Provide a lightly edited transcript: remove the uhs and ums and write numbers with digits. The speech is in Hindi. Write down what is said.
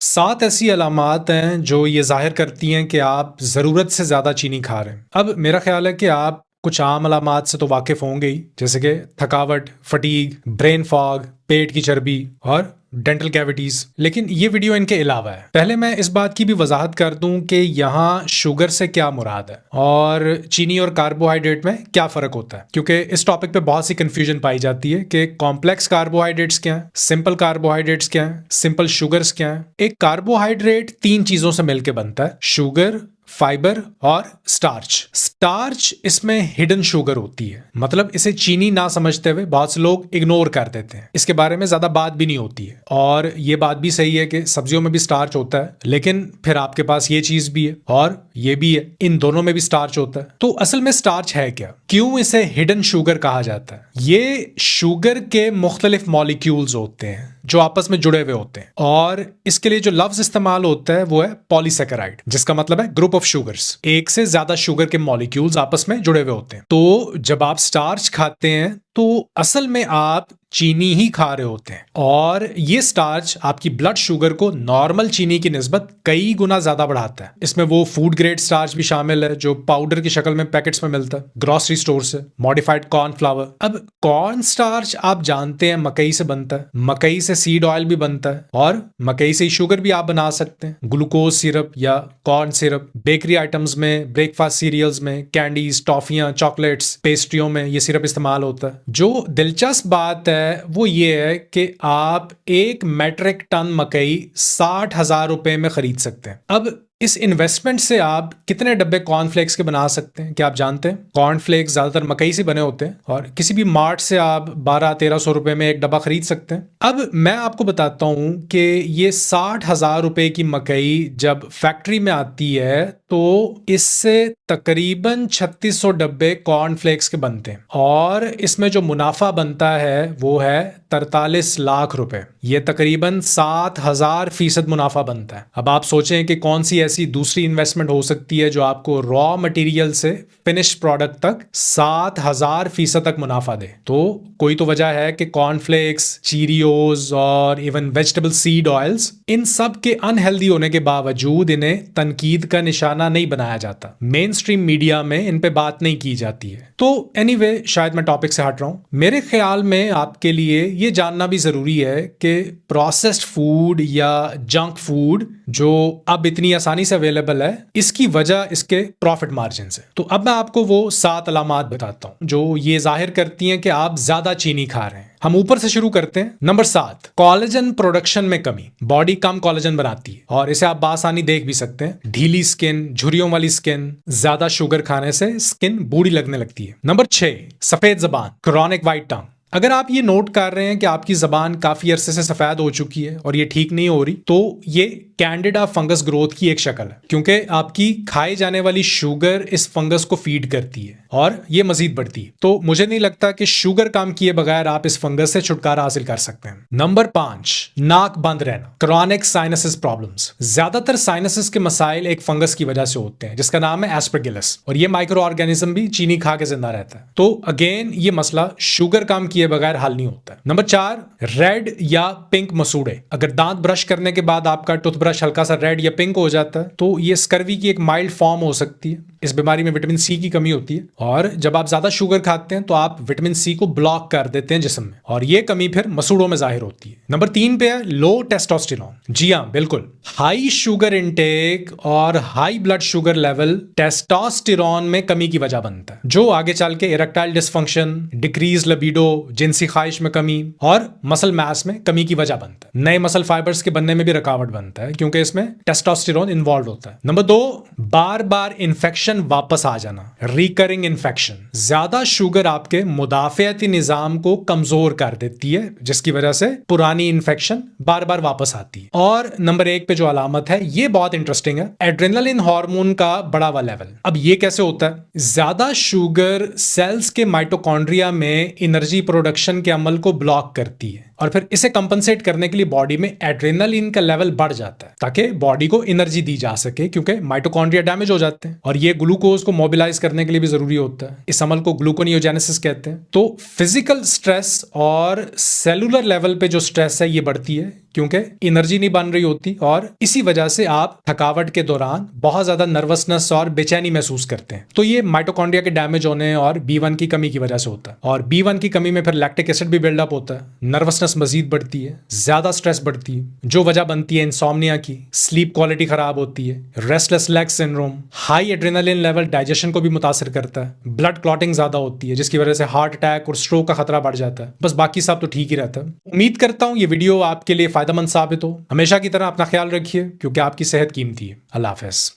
7 ऐसी अलामात हैं जो ये ज़ाहिर करती हैं कि आप ज़रूरत से ज़्यादा चीनी खा रहे हैं। अब मेरा ख़्याल है कि आप कुछ आम अलामात से तो वाकिफ़ होंगे ही, जैसे कि थकावट, फटीग, ब्रेन फॉग, पेट की चर्बी और डेंटल कैविटीज़। लेकिन ये वीडियो इनके अलावा है। पहले मैं इस बात की भी वजाहत कर दूं कि यहाँ शुगर से क्या मुराद है और चीनी और कार्बोहाइड्रेट में क्या फ़र्क होता है, क्योंकि इस टॉपिक पे बहुत सी कंफ्यूजन पाई जाती है कि कॉम्प्लेक्स कार्बोहाइड्रेट्स क्या है, सिंपल कार्बोहाइड्रेट्स क्या है, सिंपल शुगर्स क्या है। एक कार्बोहाइड्रेट 3 चीज़ों से मिलकर बनता है: शुगर, फाइबर और स्टार्च। स्टार्च इसमें हिडन शुगर होती है, मतलब इसे चीनी ना समझते हुए बहुत से लोग इग्नोर कर देते हैं। इसके बारे में ज्यादा बात भी नहीं होती है और ये बात भी सही है कि सब्जियों में भी स्टार्च होता है, लेकिन फिर आपके पास ये चीज भी है और ये भी है, इन दोनों में भी स्टार्च होता है। तो असल में स्टार्च है क्या, क्यों इसे हिडन शुगर कहा जाता है? ये शुगर के मुख्तलिफ मॉलिक्यूल्स होते हैं जो आपस में जुड़े हुए होते हैं और इसके लिए जो लफ्ज इस्तेमाल होता है वो है पॉलीसेकेराइड, जिसका मतलब है ग्रुप ऑफ शुगर्स। एक से ज्यादा शुगर के मॉलिक्यूल्स आपस में जुड़े हुए होते हैं। तो जब आप स्टार्च खाते हैं तो असल में आप चीनी ही खा रहे होते हैं और ये स्टार्च आपकी ब्लड शुगर को नॉर्मल चीनी की निस्बत कई गुना ज्यादा बढ़ाता है। इसमें वो फूड ग्रेड स्टार्च भी शामिल है जो पाउडर की शक्ल में पैकेट्स में मिलता है ग्रोसरी स्टोर से, मॉडिफाइड कॉर्न फ्लावर। अब कॉर्न स्टार्च आप जानते हैं मकई से बनता है, मकई से सीड ऑयल भी बनता है और मकई से शुगर भी आप बना सकते हैं। ग्लूकोज सिरप या कॉर्न सिरप बेकरी आइटम्स में, ब्रेकफास्ट सीरियल्स में, कैंडीज, टॉफियां, चॉकलेट्स, पेस्ट्रियों में ये सिरप इस्तेमाल होता है। जो दिलचस्प बात है वो ये है कि आप 1 मेट्रिक टन मकई 60,000 रुपए में खरीद सकते हैं। अब इस इन्वेस्टमेंट से आप कितने डब्बे कॉर्नफ्लेक्स के बना सकते हैं, क्या आप जानते हैं? कॉर्नफ्लेक्स ज्यादातर मकई से बने होते हैं और किसी भी मार्ट से आप 1200-1300 रुपए में एक डब्बा खरीद सकते हैं। अब मैं आपको बताता हूं कि ये 60,000 रुपए की मकई जब फैक्ट्री में आती है तो इससे तकरीबन 3600 डब्बे कॉर्नफ्लेक्स के बनते हैं और इसमें जो मुनाफा बनता है वो है 43 लाख रुपए। ये तकरीबन 7000% मुनाफा बनता है। अब आप सोचें कि कौन सी ऐसी दूसरी इन्वेस्टमेंट हो सकती है जो आपको रॉ मटेरियल से फिनिश प्रोडक्ट तक 7000% तक मुनाफा दे। तो कोई तो वजह है कि कॉर्नफ्लेक्स, चीरियोज और इवन वेजिटेबल सीड ऑयल्स, इन सब के अनहेल्दी होने के बावजूद इन्हें तनकीद का निशाना नहीं बनाया जाता। मेन स्ट्रीम मीडिया में इन पे बात नहीं की जाती है। तो एनीवे, शायद मैं टॉपिक से हट रहा हूं। मेरे ख्याल में आपके लिए ये जानना भी जरूरी है कि प्रोसेस्ड फूड या जंक फूड जो अब इतनी आसानी से अवेलेबल है, इसकी वजह इसके प्रॉफिट मार्जिन है। तो अब मैं आपको वो 7 अलामात बताता हूं जो ये जाहिर करती हैं कि आप ज्यादा चीनी खा रहे हैं। हम ऊपर से शुरू करते हैं। नंबर 7, कोलेजन प्रोडक्शन में कमी। बॉडी कम कोलेजन बनाती है और इसे आप बासानी देख भी सकते हैं। ढीली स्किन, झुर्रियों वाली स्किन, ज्यादा शुगर खाने से स्किन बूढ़ी लगने लगती है। नंबर 6, सफेद जबान, क्रॉनिक वाइट टंग। अगर आप ये नोट कर रहे हैं कि आपकी जबान काफी अरसे से सफेद हो चुकी है और ये ठीक नहीं हो रही, तो ये कैंडिडा फंगस ग्रोथ की एक शक्ल है, क्योंकि आपकी खाई जाने वाली शुगर इस फंगस को फीड करती है और ये मजीद बढ़ती है। तो मुझे नहीं लगता कि शुगर कम किए बगैर आप इस फंगस से छुटकारा हासिल कर सकते हैं। नंबर 5, नाक बंद रहना, क्रॉनिक साइनसिस प्रॉब्लम्स। ज्यादातर साइनसिस के मसाइल एक फंगस की वजह से होते हैं जिसका नाम है एस्परगिलस और ये माइक्रो ऑर्गेनिज्म भी चीनी खा के जिंदा रहता है। तो अगेन ये मसला शुगर कम किए बगैर हल नहीं होता। नंबर 4, रेड या पिंक मसूड़े। अगर दांत ब्रश करने के बाद आपका टूथब्रश हल्का सा रेड या पिंक हो जाता है तो ये स्कर्वी की एक माइल्ड फॉर्म हो सकती है। इस बीमारी में विटामिन सी की कमी होती है और जब आप ज्यादा शुगर खाते हैं तो आप विटामिन सी को ब्लॉक कर देते हैं जिस्म में और ये कमी फिर मसूड़ों में जाहिर होती है। नंबर 3 पे है लो टेस्टोस्टेरोन। जी हाँ, बिल्कुल, हाई शुगर इनटेक और high blood sugar level testosterone में कमी की वजह बनता है, जो आगे चल के इरेक्टाइल डिसफंक्शन, डिक्रीज लिबिडो, जिनसी ख्वाहिश में कमी और मसल मास में कमी की वजह बनता है। नए मसल फाइबर्स के बनने में भी रुकावट बनता है क्योंकि इसमें टेस्टोस्टेरोन इन्वॉल्व होता है। नंबर 2, बार बार इन्फेक्शन वापस आ जाना, रिकरिंग इन्फेक्शन। ज्यादा शुगर आपके मुदाफियाती निजाम को कमजोर कर देती है जिसकी वजह से पुरानी इन्फेक्शन बार बार वापस आती है। और नंबर 1 पे जो अलामत है ये बहुत इंटरेस्टिंग है, एड्रेनलिन हार्मोन का बढ़ा हुआ लेवल। अब ये कैसे होता है? ज्यादा शुगर सेल्स के माइटोकॉन्ड्रिया में एनर्जी प्रोडक्शन के अमल को ब्लॉक करती है और फिर इसे कंपनसेट करने के लिए बॉडी में एड्रेनलिन का लेवल बढ़ जाता है ताकि बॉडी को एनर्जी दी जा सके, क्योंकि माइटोकॉन्ड्रिया डैमेज हो जाते हैं और ये ग्लूकोज को मोबिलाइज करने के लिए भी जरूरी होता है। इस अमल को ग्लूकोनियोजेनेसिस कहते हैं। तो फिजिकल स्ट्रेस और सेलुलर लेवल पे जो स्ट्रेस है ये बढ़ती है क्योंकि एनर्जी नहीं बन रही होती और इसी वजह से आप थकावट के दौरान बहुत ज्यादा नर्वसनेस और बेचैनी महसूस करते हैं। तो ये माइटोकॉन्ड्रिया के डैमेज होने और B1 की कमी की वजह से होता है, और B1 की कमी में फिर लैक्टिक एसिड भी बिल्डअप होता है, नर्वसनेस मजीद बढ़ती है, ज्यादा स्ट्रेस बढ़ती है, जो वजह बनती है इंसोम्निया की, स्लीप क्वालिटी खराब होती है, restless leg syndrome, high adrenaline level digestion को भी मुतासर करता है, ब्लड क्लॉटिंग ज्यादा होती है जिसकी वजह से हार्ट अटैक और स्ट्रोक का खतरा बढ़ जाता है। बस बाकी सब तो ठीक ही रहता है। उम्मीद करता हूं ये वीडियो आपके लिए फायदेमंद साबित हो। हमेशा की तरह अपना ख्याल रखिए क्योंकि आपकी सेहत कीमती है। अल्लाह हाफिज।